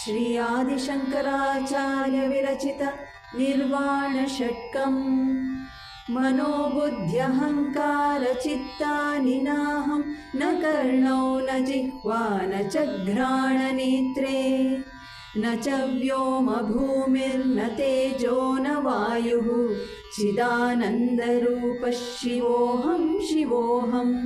श्री आदिशंकराचार्य विरचित निर्वाणषट्कम् मनोबुद्ध्यहंकार चित्तानि नाहं न कर्णौ न जिह्वा न च घ्राणनेत्रे न च व्योम भूमिर्न तेजो न वायुः चिदानन्दरूपः शिवोऽहं शिवोऽहम्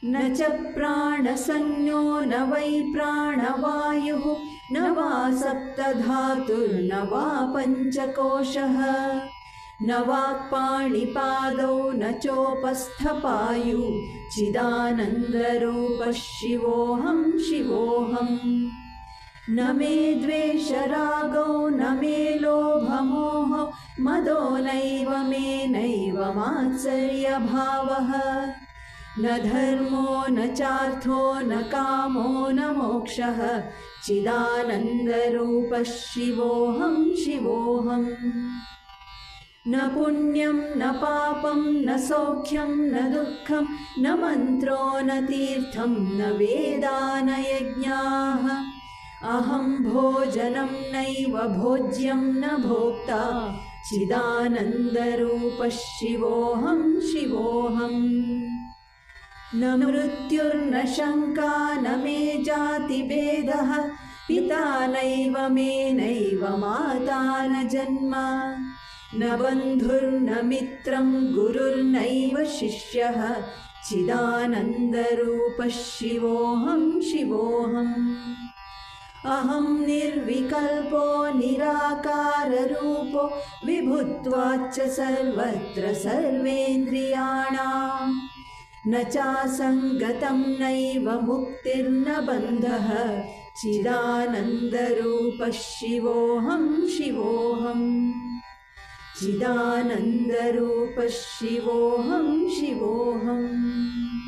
न च प्राणसंज्ञो न वै प्राणवायुः न वा सप्तधातुर्न वा पञ्चकोशः न वाक्पाणिपादौ न चोपस्थपायु चिदानन्दरूपः शिवोऽहं शिवोऽहम् न मे द्वेषरागौ न मे लोभमोहौ मदो नैव मे नैव मात्सर्यभावः न धर्मो न चार्थो न कामो न मोक्षः चिदानन्दरूपः शिवोऽहं शिवोऽहम् न पुण्यं न पापं न सौख्यं न दुःखं न मन्त्रो न तीर्थं न वेदा न यज्ञाः अहं भोजनं नैव भोज्यं न भोक्ता चिदानन्दरूपः शिवोऽहं शिवोऽहम् न मृत्युर्न शङ्का न मे जातिभेदः पिता नैव मे नैव माता न जन्म न बन्धुर्न मित्रं गुरुर्नैव शिष्यः चिदानन्दरूपः शिवोऽहं शिवोऽहम् अहं निर्विकल्पो निराकाररूपो विभुत्वाच्च सर्वत्र सर्वेन्द्रियाणां न चासङ्गतं नैव मुक्तिर्न बन्धः चिदानन्दरूपः शिवोऽहं शिवोऽहम् चिदानन्दरूपः शिवोऽहं शिवोऽहम्।